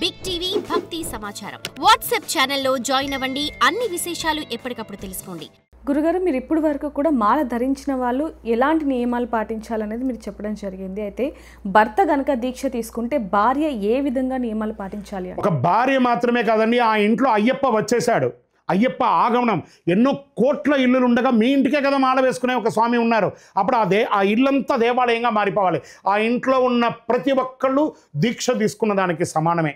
Big TV భక్తి సమాచారం WhatsApp ఛానల్లో జాయిన్ అవ్వండి. అన్ని విశేషాలు ఎప్పటికప్పుడు తెలుసుకోండి. గురుగారు, మీరు ఇప్పటి వరకు కూడా మాల ధరించిన వాళ్ళు ఎలాంటి నియమాలు పాటించాలనేది మీరు చెప్పడం జరిగింది. అయితే భర్త గనక దీక్ష తీసుకుంటే భార్య ఏ విధంగా నియమాలు పాటించాలి? ఒక భార్య మాత్రమే కాదండి, ఆ ఇంట్లో అయ్యప్ప వచ్చేసాడు. అయ్యప్ప ఆగమనం. ఎన్నో కోట్ల ఇల్లులు ఉండగా మీ ఇంటికే కదా మాల వేసుకునే ఒక స్వామి ఉన్నారు. అప్పుడు ఆ ఇల్లంతా దేవాలయంగా మారిపోవాలి. ఆ ఇంట్లో ఉన్న ప్రతి ఒక్కళ్ళు దీక్ష తీసుకున్న దానికి సమానమే.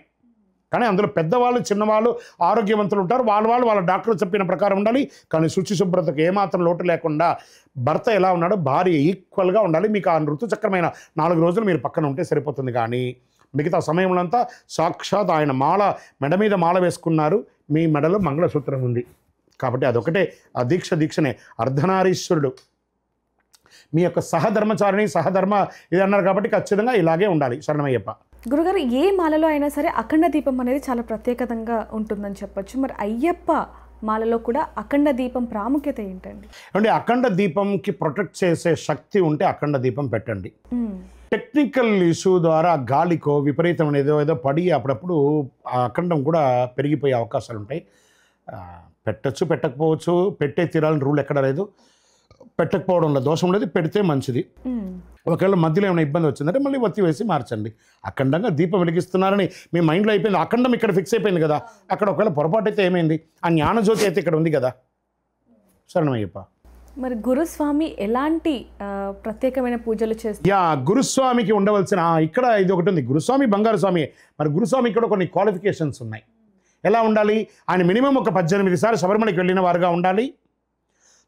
కానీ అందులో పెద్దవాళ్ళు చిన్నవాళ్ళు ఆరోగ్యవంతులు ఉంటారు. వాళ్ళ డాక్టర్లు చెప్పిన ప్రకారం ఉండాలి. కానీ శుచి శుభ్రతకు ఏమాత్రం లోటు లేకుండా భర్త ఎలా ఉన్నాడో భార్య ఈక్వల్గా ఉండాలి. మీకు ఆ ఋతుచక్రమైన 4 రోజులు మీరు పక్కన ఉంటే సరిపోతుంది. కానీ మిగతా సమయంలో అంతా సాక్షాత్ ఆయన మాల మెడ మీద మాల వేసుకున్నారు. మీ మెడలో మంగళసూత్రం ఉంది కాబట్టి అదొకటే ఆ దీక్షనే. అర్ధనారీశ్వరుడు మీ యొక్క సహధర్మచారిణి సహధర్మ ఇది అన్నారు కాబట్టి ఖచ్చితంగా ఇలాగే ఉండాలి. శరణమయ్యప్ప. గురుగారు, ఏ మాలలో అయినా సరే అఖండ దీపం అనేది చాలా ప్రత్యేకతంగా ఉంటుందని చెప్పొచ్చు. మరి అయ్యప్ప మాలలో కూడా అఖండ దీపం ప్రాముఖ్యత ఏంటండి? అంటే అఖండ దీపంకి ప్రొటెక్ట్ చేసే శక్తి ఉంటే అఖండ దీపం పెట్టండి. టెక్నికల్ ఇష్యూ ద్వారా గాలికో విపరీతమైన ఏదో పడి అప్పుడప్పుడు ఆ అఖండం కూడా పెరిగిపోయే అవకాశాలు ఉంటాయి. పెట్టచ్చు పెట్టకపోవచ్చు, పెట్టే తీరాలని రూల్ ఎక్కడ లేదు. పెట్టకపోవడంలో దోషం లేదు, పెడితే మంచిది. ఒకవేళ మధ్యలో ఏమైనా ఇబ్బంది వచ్చిందంటే మళ్ళీ ఒత్తి వేసి మార్చండి. అఖండంగా దీపం వెలిగిస్తున్నారని మీ మైండ్లో అయిపోయింది. అఖండం ఇక్కడ ఫిక్స్ అయిపోయింది కదా. అక్కడ ఒకవేళ పొరపాటు అయితే ఏమైంది? ఆ జ్ఞానజ్యోతి అయితే ఇక్కడ ఉంది కదా. శరణమయ్యప్ప. మరి గురుస్వామి ఎలాంటి ప్రత్యేకమైన పూజలు చేస్తారు? గురుస్వామికి ఉండవలసిన ఇక్కడ ఇది ఒకటి ఉంది. గురుస్వామి బంగారు స్వామి. మరి గురుస్వామికి కూడా కొన్ని క్వాలిఫికేషన్స్ ఉన్నాయి. ఎలా ఉండాలి? ఆయన మినిమం ఒక 18 సార్లు శబరిమలకి వెళ్ళిన వారుగా ఉండాలి.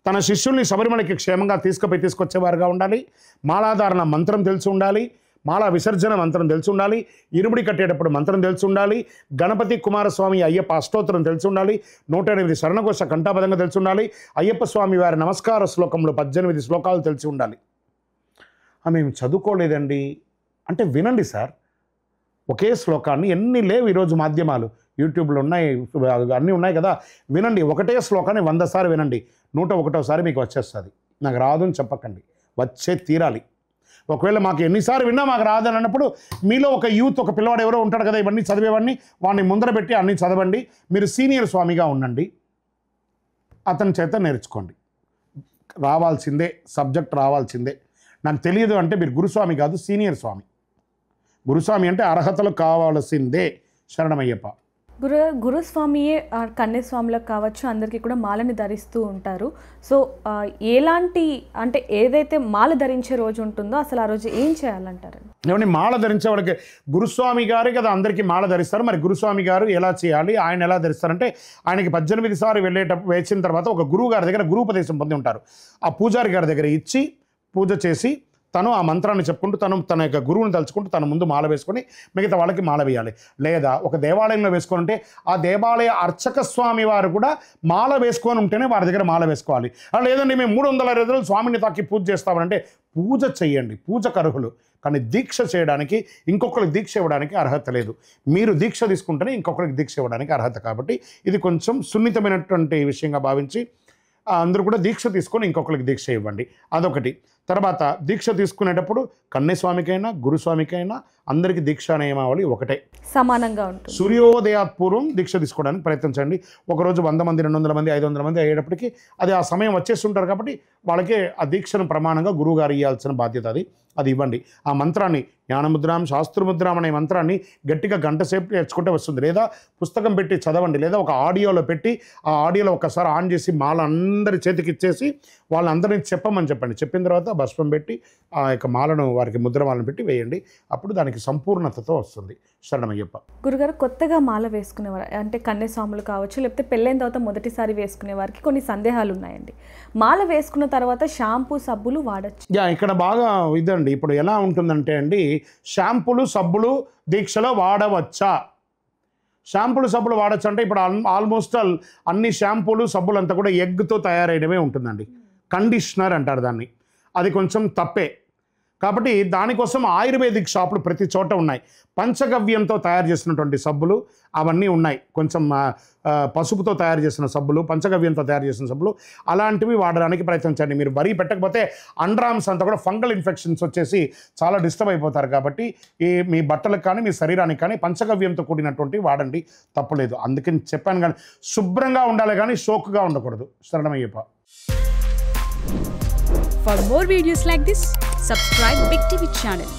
తన శిష్యుల్ని శబరిమలకి క్షేమంగా తీసుకొచ్చేవారుగా ఉండాలి. మాలాధారణ మంత్రం తెలిసి ఉండాలి. మాలా విసర్జన మంత్రం తెలిసి ఉండాలి. ఇరుముడి కట్టేటప్పుడు మంత్రం తెలిసి ఉండాలి. గణపతి కుమారస్వామి అయ్యప్ప అష్టోత్తరం తెలిసి ఉండాలి. 108 శరణఘోష కంఠాబద్ధంగా తెలిసి ఉండాలి. అయ్యప్ప స్వామి వారి నమస్కార శ్లోకంలో 18 శ్లోకాలు తెలిసి ఉండాలి. మేము చదువుకోలేదండి అంటే వినండి సార్. ఒకే శ్లోకాన్ని ఎన్ని లేవు ఈరోజు మాధ్యమాలు, యూట్యూబ్లో ఉన్నాయి, అన్నీ ఉన్నాయి కదా. వినండి. ఒకటే శ్లోకాన్ని 100 సార్లు వినండి. 101వ మీకు వచ్చేస్తుంది. నాకు రాదు అని చెప్పకండి, వచ్చే తీరాలి. ఒకవేళ మాకు ఎన్నిసార్లు విన్నా మాకు రాదని అన్నప్పుడు మీలో ఒక యూత్, ఒక పిల్లవాడు ఎవరో ఉంటాడు కదా, ఇవన్నీ చదివేవాడిని, వాడిని ముందర పెట్టి అన్నీ చదవండి. మీరు సీనియర్ స్వామిగా ఉండండి, అతని చేత నేర్చుకోండి. రావాల్సిందే, సబ్జెక్ట్ రావాల్సిందే. నాకు తెలియదు అంటే మీరు గురుస్వామి కాదు, సీనియర్ స్వామి. గురుస్వామి అంటే అర్హతలు కావాల్సిందే. శరణమయ్యప్ప. గురుస్వామియే కన్యస్వాములకు కావచ్చు, అందరికీ కూడా మాలని ధరిస్తూ ఉంటారు. సో ఎలాంటి అంటే ఏదైతే మాల ధరించే రోజు ఉంటుందో అసలు ఆ రోజు ఏం చేయాలంటారు? ఏమండి, మాల ధరించే వాళ్ళకి గురుస్వామి గారే కదా అందరికీ మాల ధరిస్తారు. మరి గురుస్వామి గారు ఎలా చేయాలి, ఆయన ఎలా ధరిస్తారంటే ఆయనకి 18 సార్లు వేసిన తర్వాత ఒక గురువు గారి దగ్గర గురుపదేశం పొంది ఉంటారు. ఆ పూజారి గారి దగ్గర ఇచ్చి పూజ చేసి తను ఆ మంత్రాన్ని చెప్పుకుంటూ తన యొక్క గురువుని తలుచుకుంటూ తన ముందు మాల వేసుకొని మిగతా వాళ్ళకి మాల వేయాలి. లేదా ఒక దేవాలయంలో వేసుకొని ఉంటే ఆ దేవాలయ అర్చక స్వామి వారు కూడా మాల వేసుకొని ఉంటేనే వారి దగ్గర మాల వేసుకోవాలి. లేదండి మేము 360 రోజులు స్వామిని తాకి పూజ చేస్తామంటే పూజ చెయ్యండి, పూజకు అర్హులు. కానీ దీక్ష చేయడానికి, ఇంకొకరికి దీక్ష ఇవ్వడానికి అర్హత లేదు. మీరు దీక్ష తీసుకుంటేనే ఇంకొకరికి దీక్ష ఇవ్వడానికి అర్హత. కాబట్టి ఇది కొంచెం సున్నితమైనటువంటి విషయంగా భావించి అందరూ కూడా దీక్ష తీసుకొని ఇంకొకరికి దీక్ష ఇవ్వండి. అదొకటి. తర్వాత దీక్ష తీసుకునేటప్పుడు కన్యస్వామికైనా గురుస్వామికైనా అందరికీ దీక్షా నియమావళి ఒకటే, సమానంగా ఉంటుంది. సూర్యోదయాత్ పూర్వం దీక్ష తీసుకోవడానికి ప్రయత్నించండి. ఒకరోజు 100 మంది 200 మంది 500 మంది అయ్యేటప్పటికి అది ఆ సమయం వచ్చేస్తుంటారు కాబట్టి వాళ్ళకి ఆ దీక్షను ప్రమాణంగా గురువుగారు ఇవ్వాల్సిన బాధ్యత అది ఇవ్వండి. ఆ మంత్రాన్ని జ్ఞానముద్రాం శాస్త్రముద్రాం అనే మంత్రాన్ని గట్టిగా గంట సేపు నేర్చుకుంటే వస్తుంది. లేదా పుస్తకం పెట్టి చదవండి, లేదా ఒక ఆడియోలో పెట్టి ఆ ఆడియోలో ఒకసారి ఆన్ చేసి మాల అందరి చేతికి ఇచ్చేసి వాళ్ళందరినీ చెప్పమని చెప్పండి. చెప్పిన తర్వాత భస్మం పెట్టి ఆ యొక్క మాలను వారికి ముద్రమాలను పెట్టి వేయండి. అప్పుడు దానికి సంపూర్ణతతో వస్తుంది. శరణమయ్యప్ప. గురుగారు, కొత్తగా మాల వేసుకునేవారు అంటే కన్యస్వాములు కావచ్చు, లేకపోతే పెళ్ళైన తర్వాత మొదటిసారి వేసుకునే వారికి కొన్ని సందేహాలు ఉన్నాయండి. మాల వేసుకున్న తర్వాత షాంపూ సబ్బులు వాడచ్చు? ఇక్కడ బాగా ఇదండి. ఇప్పుడు ఎలా ఉంటుందంటే అండి, షాంపూలు సబ్బులు దీక్షలో వాడవచ్చా? షాంపూలు సబ్బులు వాడచ్చు అంటే ఇప్పుడు ఆల్మోస్ట్ అన్ని షాంపూలు సబ్బులు అంతా కూడా ఎగ్తో తయారైనవే ఉంటుందండి. కండిషనర్ అంటారు దాన్ని. అది కొంచెం తప్పే. కాబట్టి దానికోసం ఆయుర్వేదిక్ షాపులు ప్రతి చోట ఉన్నాయి. పంచగవ్యంతో తయారు చేసినటువంటి సబ్బులు అవన్నీ ఉన్నాయి. కొంచెం పసుపుతో తయారు చేసిన సబ్బులు, పంచగవ్యంతో తయారు చేసిన సబ్బులు, అలాంటివి వాడడానికి ప్రయత్నించండి. మీరు వరి పెట్టకపోతే అండర్ ఆర్మ్స్ అంతా కూడా ఫంగల్ ఇన్ఫెక్షన్స్ వచ్చేసి చాలా డిస్టర్బ్ అయిపోతారు. కాబట్టి మీ బట్టలకు కానీ మీ శరీరానికి కానీ పంచగవ్యంతో కూడినటువంటి వాడండి, తప్పలేదు. అందుకని చెప్పాను. కానీ శుభ్రంగా ఉండాలి కానీ షోక్గా ఉండకూడదు. శరణమయ్యప్ప. For more videos like this, subscribe Big TV channel.